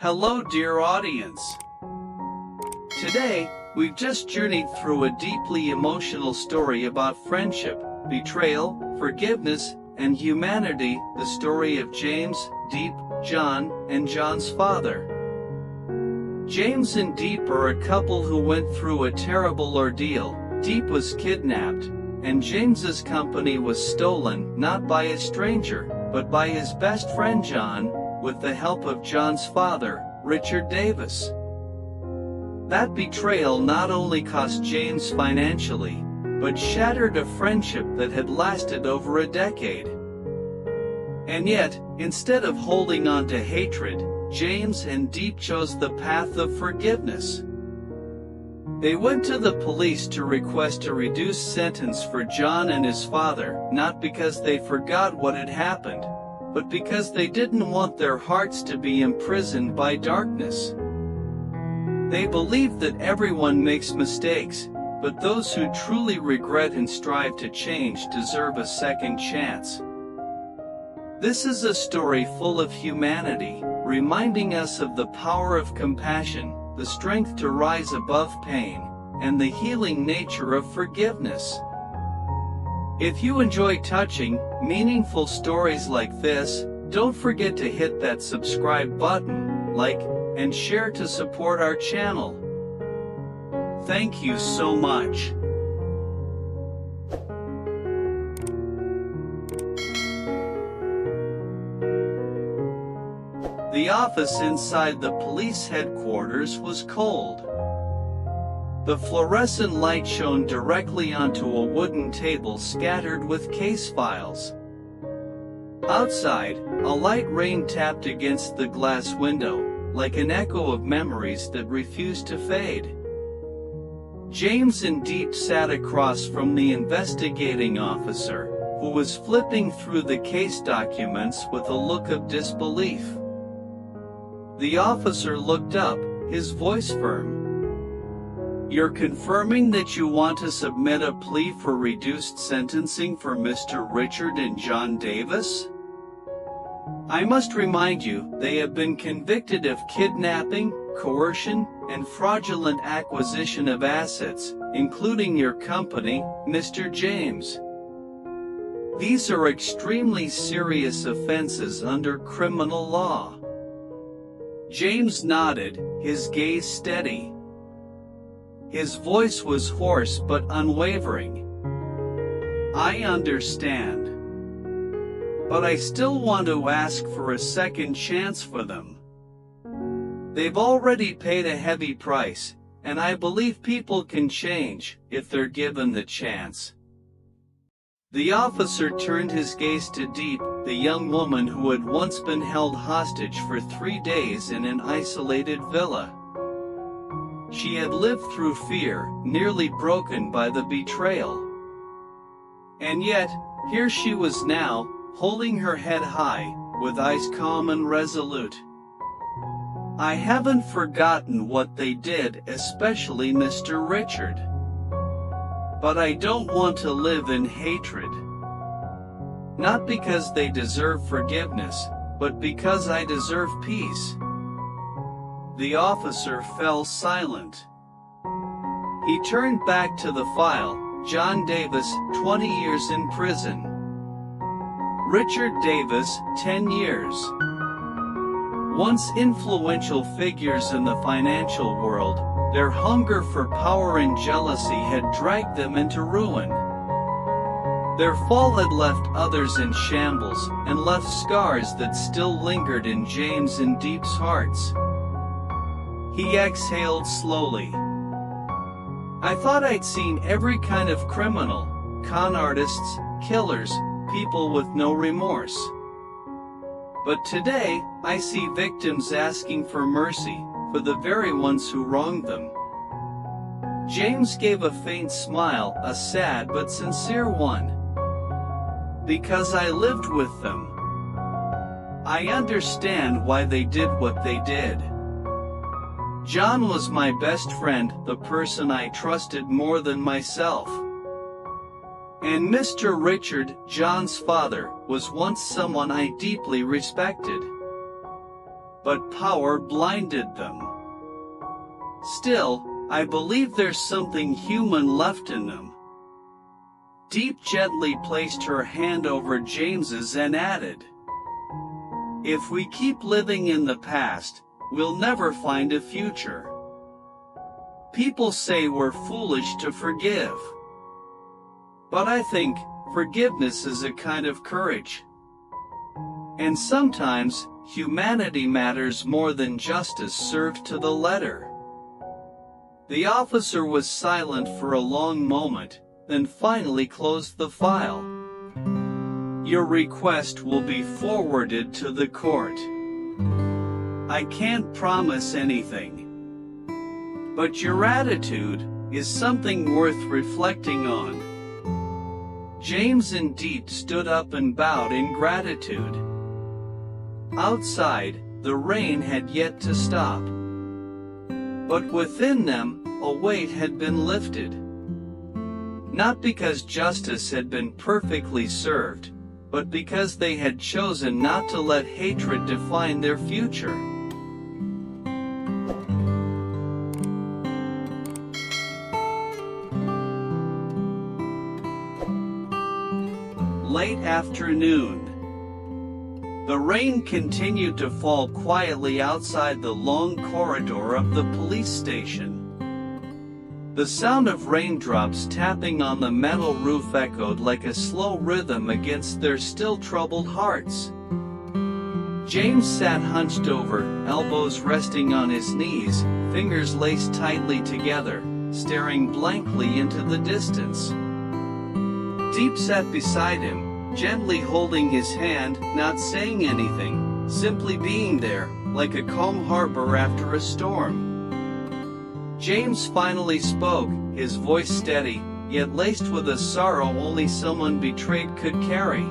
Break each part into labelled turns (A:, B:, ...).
A: Hello dear audience. Today, we've just journeyed through a deeply emotional story about friendship, betrayal, forgiveness, and humanity, the story of James, Diep, John, and John's father. James and Diep are a couple who went through a terrible ordeal. Diep was kidnapped, and James's company was stolen, not by a stranger, but by his best friend John, with the help of John's father, Richard Davis. That betrayal not only cost James financially, but shattered a friendship that had lasted over a decade. And yet, instead of holding on to hatred, James and Diep chose the path of forgiveness. They went to the police to request a reduced sentence for John and his father, not because they forgot what had happened, but because they didn't want their hearts to be imprisoned by darkness. They believed that everyone makes mistakes, but those who truly regret and strive to change deserve a second chance. This is a story full of humanity, reminding us of the power of compassion, the strength to rise above pain, and the healing nature of forgiveness. If you enjoy touching, meaningful stories like this, don't forget to hit that subscribe button, like, and share to support our channel. Thank you so much. The office inside the police headquarters was cold. The fluorescent light shone directly onto a wooden table scattered with case files. Outside, a light rain tapped against the glass window, like an echo of memories that refused to fade. James and Diep sat across from the investigating officer, who was flipping through the case documents with a look of disbelief. The officer looked up, his voice firm. "You're confirming that you want to submit a plea for reduced sentencing for Mr. Richard and John Davis? I must remind you, they have been convicted of kidnapping, coercion, and fraudulent acquisition of assets, including your company, Mr. James. These are extremely serious offenses under criminal law." James nodded, his gaze steady. His voice was hoarse but unwavering. "I understand. But I still want to ask for a second chance for them. They've already paid a heavy price, and I believe people can change, if they're given the chance." The officer turned his gaze to Diep, the young woman who had once been held hostage for 3 days in an isolated villa. She had lived through fear, nearly broken by the betrayal. And yet, here she was now, holding her head high, with eyes calm and resolute. "I haven't forgotten what they did, especially Mr. Richard. But I don't want to live in hatred. Not because they deserve forgiveness, but because I deserve peace." The officer fell silent. He turned back to the file. John Davis, 20 years in prison. Richard Davis, 10 years. Once influential figures in the financial world, their hunger for power and jealousy had dragged them into ruin. Their fall had left others in shambles, and left scars that still lingered in James and Diep's hearts. He exhaled slowly. "I thought I'd seen every kind of criminal, con artists, killers, people with no remorse. But today, I see victims asking for mercy, for the very ones who wronged them." James gave a faint smile, a sad but sincere one. "Because I lived with them. I understand why they did what they did. John was my best friend, the person I trusted more than myself. And Mr. Richard, John's father, was once someone I deeply respected. but power blinded them. Still, I believe there's something human left in them. Diep gently placed her hand over James's and added, "If we keep living in the past, we'll never find a future. People say we're foolish to forgive. But I think forgiveness is a kind of courage. And sometimes, humanity matters more than justice served to the letter." The officer was silent for a long moment, then finally closed the file. "Your request will be forwarded to the court. I can't promise anything. But your attitude is something worth reflecting on." James and Diep stood up and bowed in gratitude. Outside, the rain had yet to stop. But within them, a weight had been lifted. Not because justice had been perfectly served, but because they had chosen not to let hatred define their future. Late afternoon. The rain continued to fall quietly outside the long corridor of the police station. The sound of raindrops tapping on the metal roof echoed like a slow rhythm against their still troubled hearts. James sat hunched over, elbows resting on his knees, fingers laced tightly together, staring blankly into the distance. Diep sat beside him, gently holding his hand, not saying anything, simply being there, like a calm harbor after a storm. James finally spoke, his voice steady, yet laced with a sorrow only someone betrayed could carry.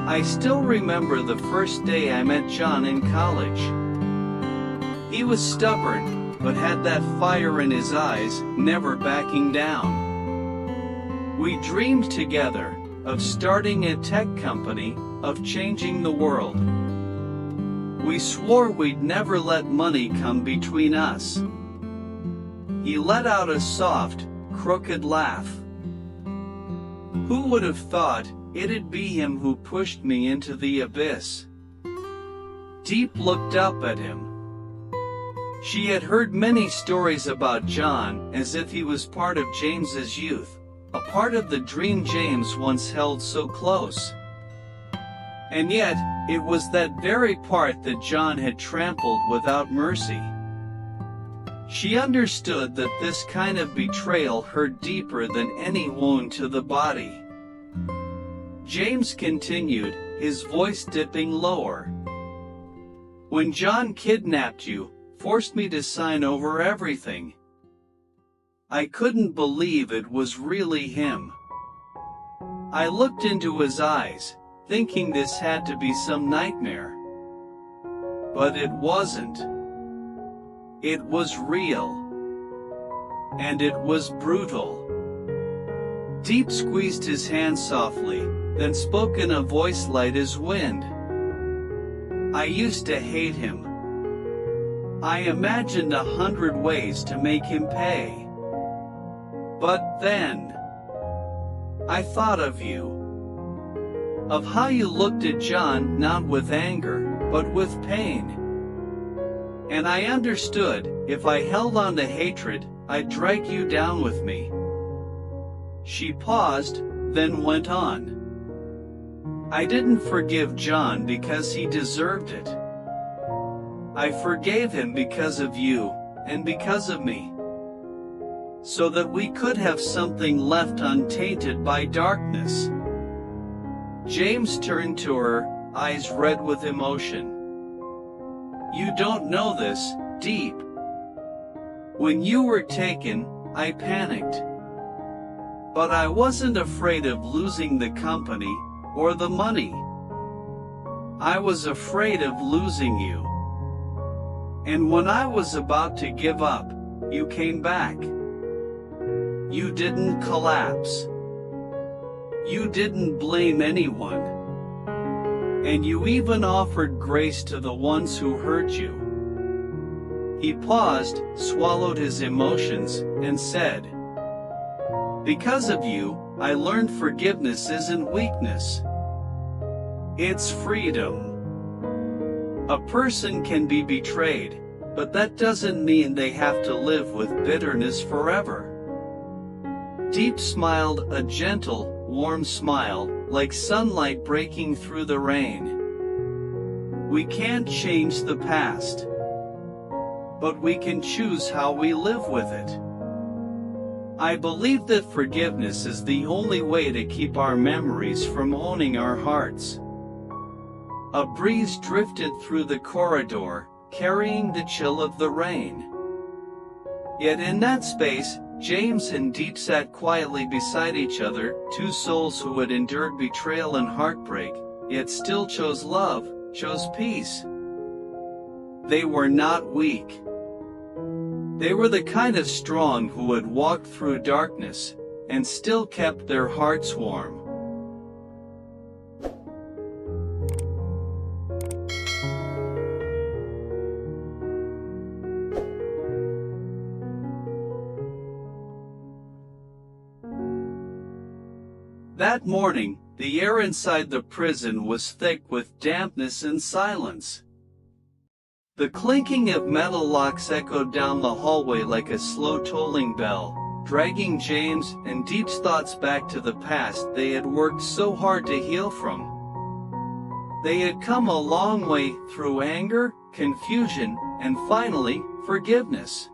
A: "I still remember the first day I met John in college. He was stubborn, but had that fire in his eyes, never backing down. We dreamed together, of starting a tech company, of changing the world. We swore we'd never let money come between us." He let out a soft, crooked laugh. "Who would have thought it'd be him who pushed me into the abyss?" Diep looked up at him. She had heard many stories about John, as if he was part of James's youth, a part of the dream James once held so close. And yet, it was that very part that John had trampled without mercy. She understood that this kind of betrayal hurt deeper than any wound to the body. James continued, his voice dipping lower. "When John kidnapped you, forced me to sign over everything. I couldn't believe it was really him. I looked into his eyes, thinking this had to be some nightmare. But it wasn't. It was real. And it was brutal." Diep squeezed his hand softly, then spoke in a voice light as wind. "I used to hate him. I imagined 100 ways to make him pay. But then, I thought of you. Of how you looked at John not with anger, but with pain. And I understood, if I held on to hatred, I'd drag you down with me." She paused, then went on. "I didn't forgive John because he deserved it. I forgave him because of you, and because of me. So that we could have something left untainted by darkness." James turned to her, eyes red with emotion. "You don't know this, Diep. When you were taken, I panicked. But I wasn't afraid of losing the company, or the money. I was afraid of losing you. And when I was about to give up, you came back. You didn't collapse. You didn't blame anyone. And you even offered grace to the ones who hurt you. He paused, swallowed his emotions, and said, "Because of you, I learned forgiveness isn't weakness. It's freedom. A person can be betrayed, but that doesn't mean they have to live with bitterness forever." Diep smiled, a gentle, warm smile, like sunlight breaking through the rain. We can't change the past, but we can choose how we live with it. I believe that forgiveness is the only way to keep our memories from owning our hearts. A breeze drifted through the corridor, carrying the chill of the rain. Yet in that space, James and Diep sat quietly beside each other, two souls who had endured betrayal and heartbreak, yet still chose love, chose peace. They were not weak. They were the kind of strong who had walked through darkness, and still kept their hearts warm. That morning, the air inside the prison was thick with dampness and silence. The clinking of metal locks echoed down the hallway like a slow tolling bell, dragging James and Diep's thoughts back to the past they had worked so hard to heal from. They had come a long way through anger, confusion, and finally, forgiveness.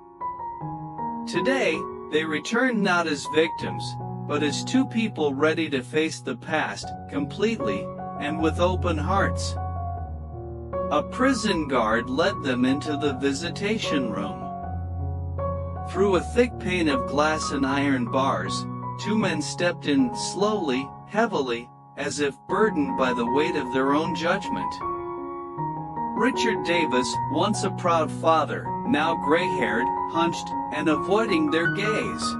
A: Today, they returned not as victims, but as two people ready to face the past, completely, and with open hearts. A prison guard led them into the visitation room. Through a thick pane of glass and iron bars, two men stepped in slowly, heavily, as if burdened by the weight of their own judgment. Richard Davis, once a proud father, now gray-haired, hunched, and avoiding their gaze.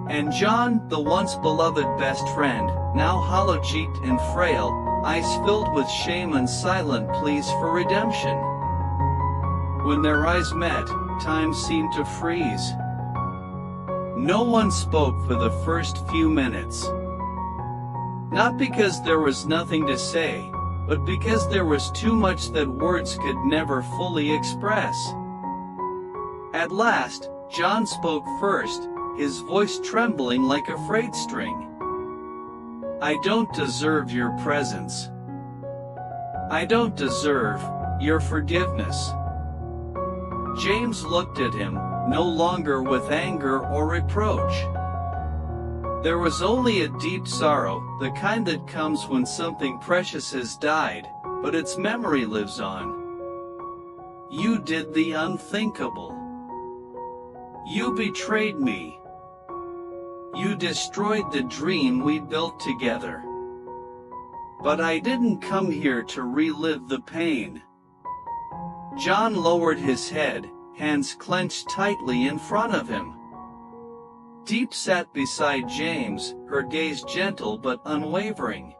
A: And John, the once beloved best friend, now hollow-cheeked and frail, eyes filled with shame and silent pleas for redemption. When their eyes met, time seemed to freeze. No one spoke for the first few minutes. Not because there was nothing to say, but because there was too much that words could never fully express. At last, John spoke first, his voice trembling like a freight string. "I don't deserve your presence. I don't deserve your forgiveness." James looked at him, no longer with anger or reproach. There was only a deep sorrow, the kind that comes when something precious has died, but its memory lives on. "You did the unthinkable. You betrayed me. You destroyed the dream we built together. But I didn't come here to relive the pain." John lowered his head, hands clenched tightly in front of him. Diep sat beside James, her gaze gentle but unwavering.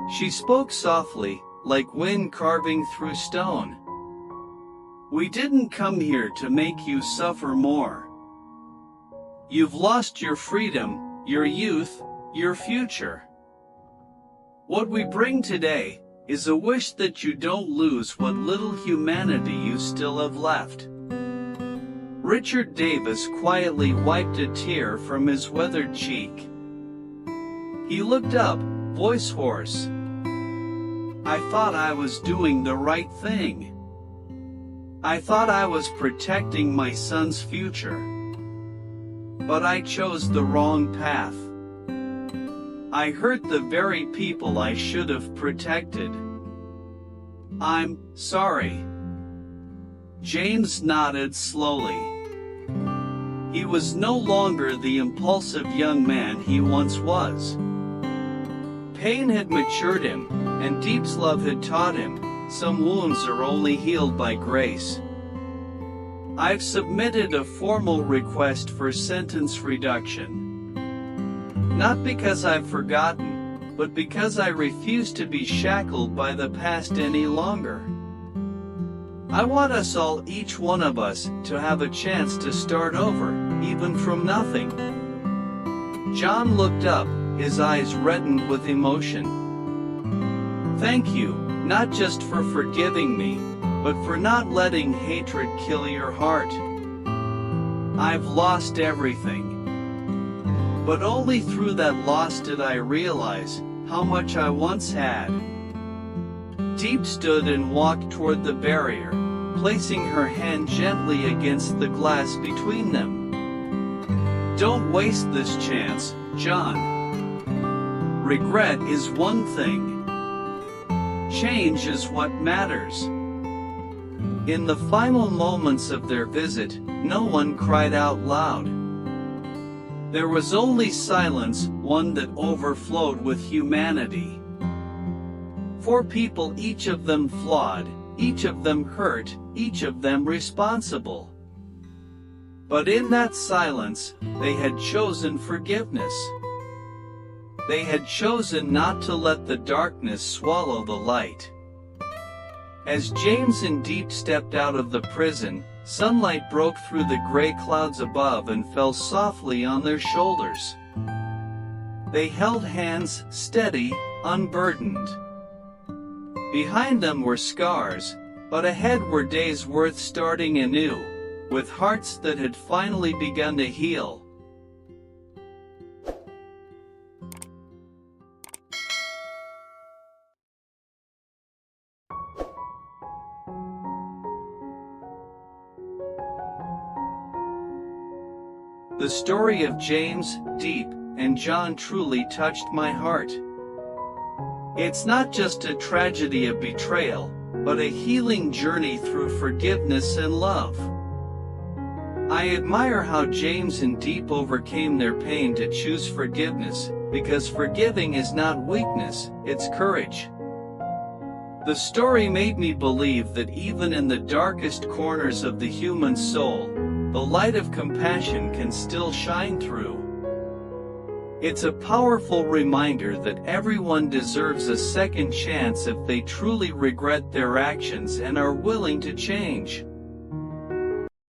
A: She spoke softly, like wind carving through stone. "We didn't come here to make you suffer more. You've lost your freedom, your youth, your future. What we bring today is a wish that you don't lose what little humanity you still have left." Richard Davis quietly wiped a tear from his weathered cheek. He looked up, voice hoarse. "I thought I was doing the right thing. I thought I was protecting my son's future. But I chose the wrong path. I hurt the very people I should have protected. I'm sorry." James nodded slowly. He was no longer the impulsive young man he once was. Pain had matured him, and Diep's love had taught him, some wounds are only healed by grace. "I've submitted a formal request for sentence reduction. Not because I've forgotten, but because I refuse to be shackled by the past any longer. I want us all, each one of us, to have a chance to start over, even from nothing. John looked up, his eyes reddened with emotion. Thank you, not just for forgiving me, but for not letting hatred kill your heart. I've lost everything. But only through that loss did I realize how much I once had. Diep stood and walked toward the barrier, placing her hand gently against the glass between them. Don't waste this chance, John. Regret is one thing. Change is what matters. In the final moments of their visit, no one cried out loud. There was only silence, one that overflowed with humanity. 4 people, each of them flawed, each of them hurt, each of them responsible. But in that silence, they had chosen forgiveness. They had chosen not to let the darkness swallow the light. As James and Diep stepped out of the prison, sunlight broke through the gray clouds above and fell softly on their shoulders. They held hands, steady, unburdened. Behind them were scars, but ahead were days worth starting anew, with hearts that had finally begun to heal. The story of James, Diep, and John truly touched my heart. It's not just a tragedy of betrayal, but a healing journey through forgiveness and love. I admire how James and Diep overcame their pain to choose forgiveness, because forgiving is not weakness, it's courage. The story made me believe that even in the darkest corners of the human soul, the light of compassion can still shine through. It's a powerful reminder that everyone deserves a second chance if they truly regret their actions and are willing to change.